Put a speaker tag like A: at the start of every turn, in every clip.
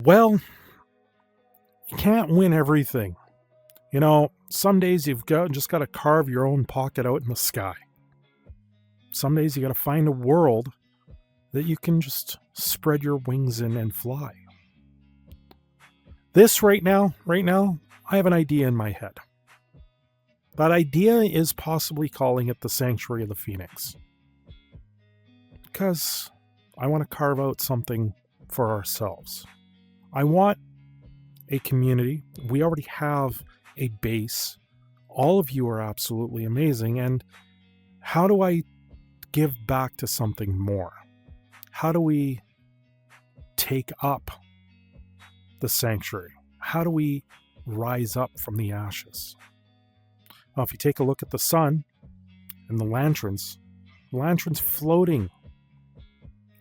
A: Well, you can't win everything. Some days you've just got to carve your own pocket out in the sky. Some days you got to find a world that you can just spread your wings in and fly. This right now, I have an idea in my head. That idea is possibly calling it the Sanctuary of the Phoenix. Because I want to carve out something for ourselves. I want a community. We already have a base. All of you are absolutely amazing. And how do I give back to something more? How do we take up the sanctuary? How do we rise up from the ashes? Well, if you take a look at the sun and the lanterns floating.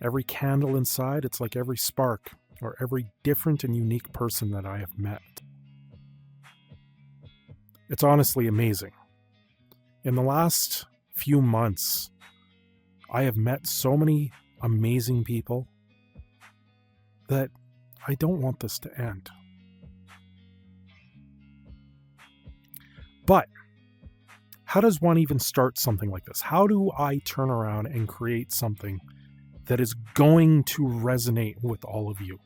A: Every candle inside, it's like every spark or every different and unique person that I have met. It's honestly amazing. In the last few months, I have met so many amazing people that I don't want this to end. But how does one even start something like this? How do I turn around and create something that is going to resonate with all of you?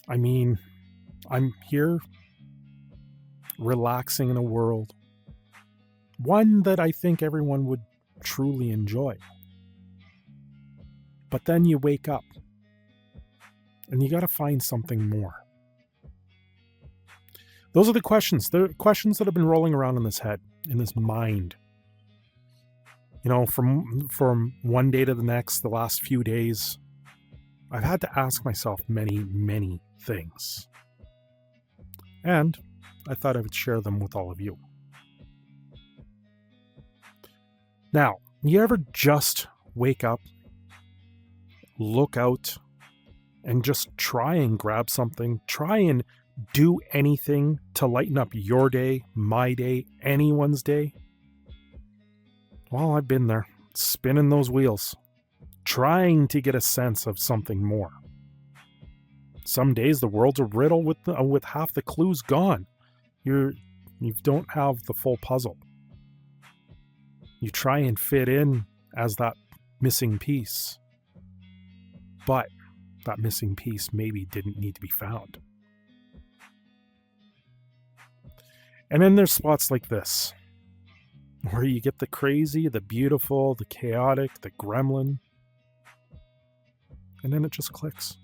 A: I mean, I'm here relaxing in a world, one that I think everyone would truly enjoy. But then you wake up and you got to find something more. Those are the questions that have been rolling around in this head, in this mind. From one day to the next, the last few days, I've had to ask myself many, many things. And I thought I would share them with all of you. Now, you ever just wake up, look out, and just try and grab something, try and do anything to lighten up your day, my day, anyone's day? Well, I've been there, spinning those wheels, trying to get a sense of something more. Some days the world's a riddle with half the clues gone. You don't have the full puzzle. You try and fit in as that missing piece, but that missing piece maybe didn't need to be found. And then there's spots like this, where you get the crazy, the beautiful, the chaotic, the gremlin, and then it just clicks.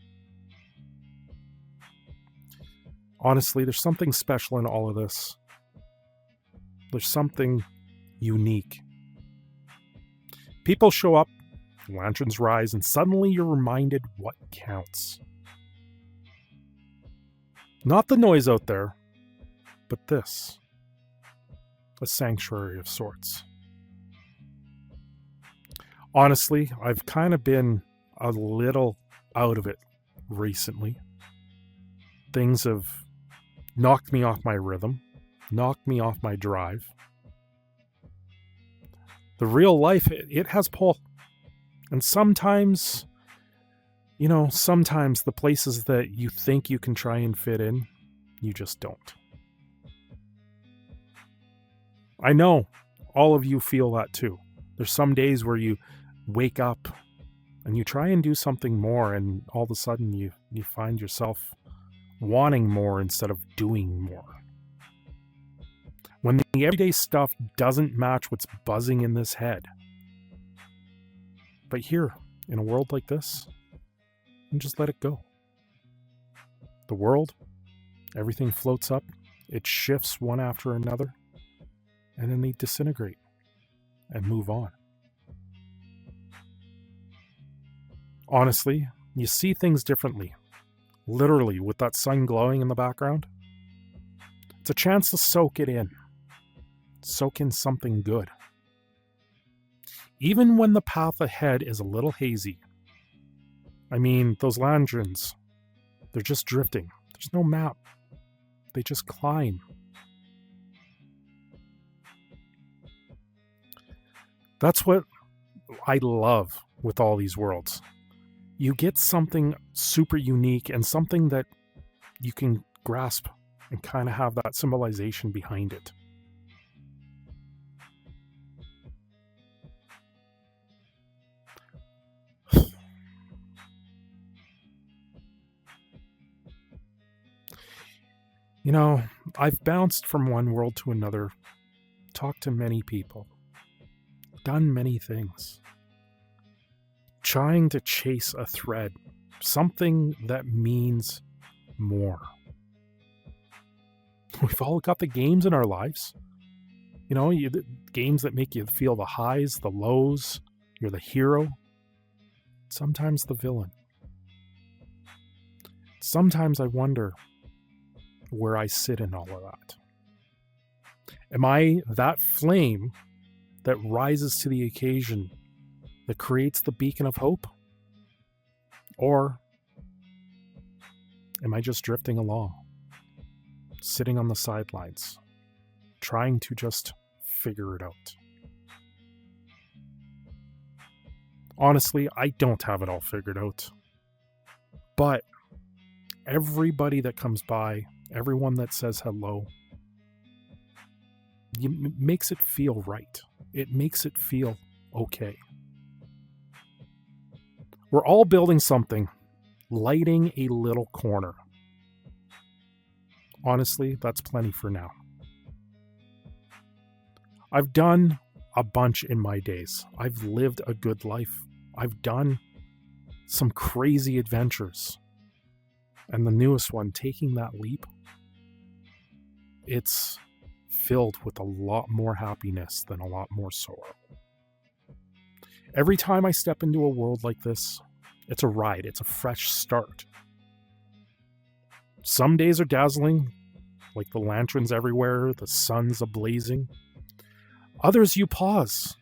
A: Honestly, there's something special in all of this. There's something unique. People show up, lanterns rise, and suddenly you're reminded what counts. Not the noise out there, but this. A sanctuary of sorts. Honestly, I've kind of been a little out of it recently. Things have knocked me off my rhythm, knocked me off my drive. The real life, it has pull. And sometimes the places that you think you can try and fit in, you just don't. I know all of you feel that too. There's some days where you wake up and you try and do something more, and all of a sudden you find yourself wanting more instead of doing more. When the everyday stuff doesn't match what's buzzing in this head. But here, in a world like this, and just let it go. The world, everything floats up, it shifts one after another, and then they disintegrate and move on. Honestly, you see things differently. Literally, with that sun glowing in the background. It's a chance to soak it in. Soak in something good. Even when the path ahead is a little hazy. I mean, those lanterns, they're just drifting. There's no map. They just climb. That's what I love with all these worlds. you get something super unique and something that you can grasp and kind of have that symbolization behind it. You know, I've bounced from one world to another, talked to many people, done many things, trying to chase a thread, something that means more. We've all got the games in our lives. You know, the games that make you feel the highs, the lows. You're the hero, sometimes the villain. Sometimes I wonder where I sit in all of that. Am I that flame that rises to the occasion, that creates the beacon of hope? Or am I just drifting along, sitting on the sidelines, trying to just figure it out? Honestly, I don't have it all figured out. But everybody that comes by, everyone that says hello, it makes it feel right. It makes it feel okay. We're all building something, lighting a little corner. Honestly, that's plenty for now. I've done a bunch in my days. I've lived a good life. I've done some crazy adventures. And the newest one, taking that leap, it's filled with a lot more happiness than a lot more sorrow. Every time I step into a world like this, it's a ride. It's a fresh start. Some days are dazzling, like the lanterns everywhere, the sun's ablazing. Others you pause.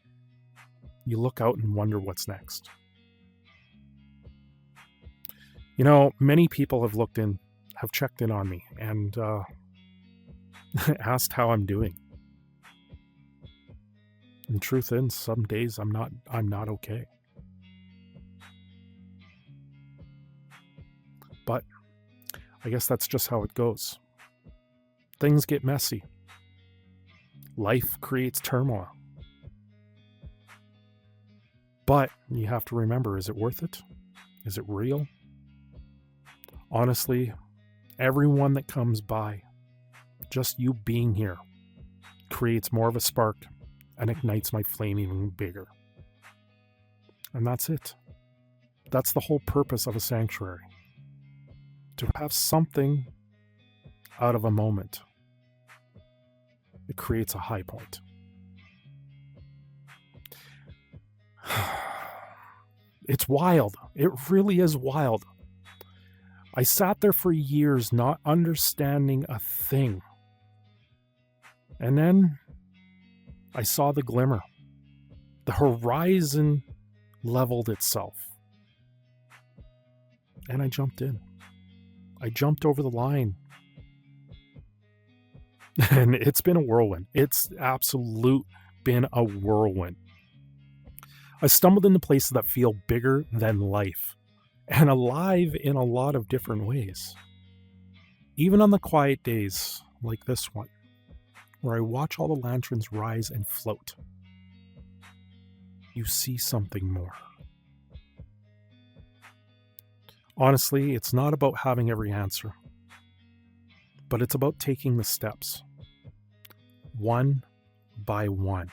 A: You look out and wonder what's next. You know, many people have checked in on me and asked how I'm doing. And truth is, some days I'm not okay. But I guess that's just how it goes. Things get messy. Life creates turmoil. But you have to remember, is it worth it? Is it real? Honestly, everyone that comes by, just you being here, creates more of a spark and ignites my flame even bigger. And that's it. That's the whole purpose of a sanctuary. To have something out of a moment. It creates a high point. It's wild. It really is wild. I sat there for years not understanding a thing. And then I saw the glimmer. The horizon leveled itself. And I jumped in. I jumped over the line. And it's been a whirlwind. It's absolute been a whirlwind. I stumbled into places that feel bigger than life and alive in a lot of different ways. Even on the quiet days like this one, where I watch all the lanterns rise and float, you see something more. Honestly, it's not about having every answer, but it's about taking the steps, one by one.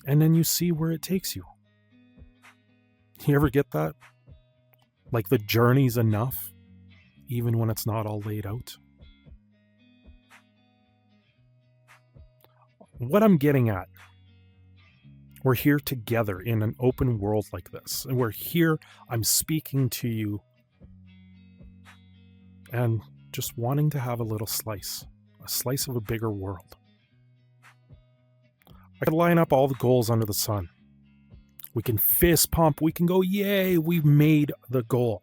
A: And then you see where it takes you. You ever get that? Like the journey's enough, even when it's not all laid out. What I'm getting at, we're here together in an open world like this. And we're here, I'm speaking to you, and just wanting to have a little slice of a bigger world. I could line up all the goals under the sun. We can fist pump. We can go, yay, we made the goal.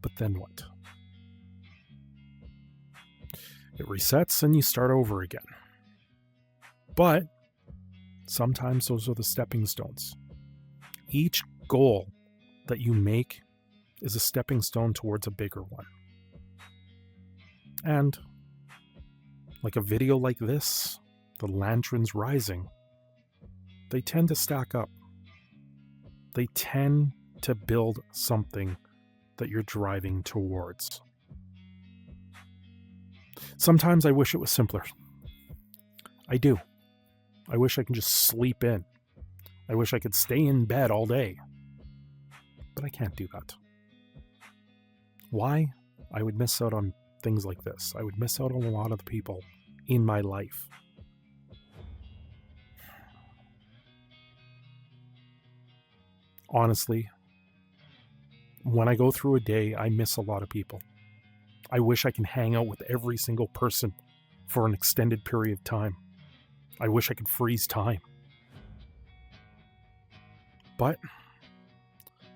A: But then what? It resets and you start over again. But sometimes those are the stepping stones. each goal that you make is a stepping stone towards a bigger one. And like a video like this, the lanterns rising, they tend to stack up. They tend to build something that you're driving towards. Sometimes I wish it was simpler. I do. I wish I could just sleep in. I wish I could stay in bed all day. But I can't do that. Why? I would miss out on things like this. I would miss out on a lot of the people in my life. Honestly, when I go through a day, I miss a lot of people. I wish I can hang out with every single person for an extended period of time. I wish I could freeze time. But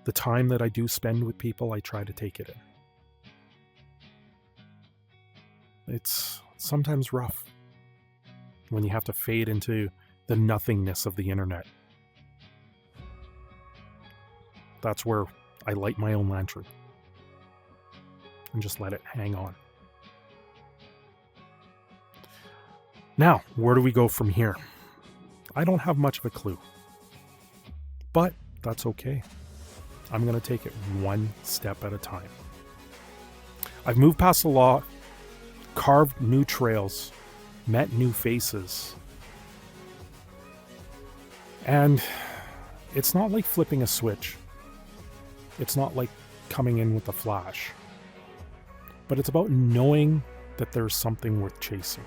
A: the time that I do spend with people, I try to take it in. It's sometimes rough when you have to fade into the nothingness of the internet. That's where I light my own lantern and just let it hang on. Now, where do we go from here? I don't have much of a clue, but that's okay. I'm going to take it one step at a time. I've moved past the law, carved new trails, met new faces, and it's not like flipping a switch. It's not like coming in with a flash, but it's about knowing that there's something worth chasing.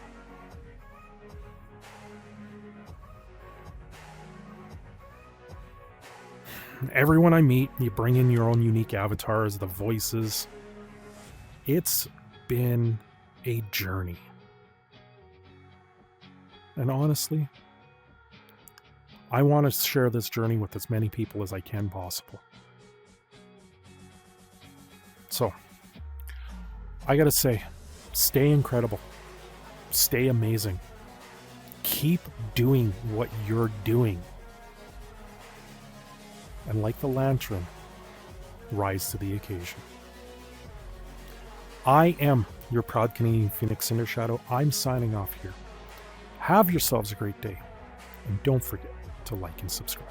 A: Everyone I meet, you bring in your own unique avatars, the voices. It's been a journey. And honestly, I want to share this journey with as many people as I can possible. So, I gotta say, stay incredible. Stay amazing. Keep doing what you're doing. And like the lantern, rise to the occasion. I am your proud Canadian Phoenix Cindershadow. I'm signing off here. Have yourselves a great day. And don't forget to like and subscribe.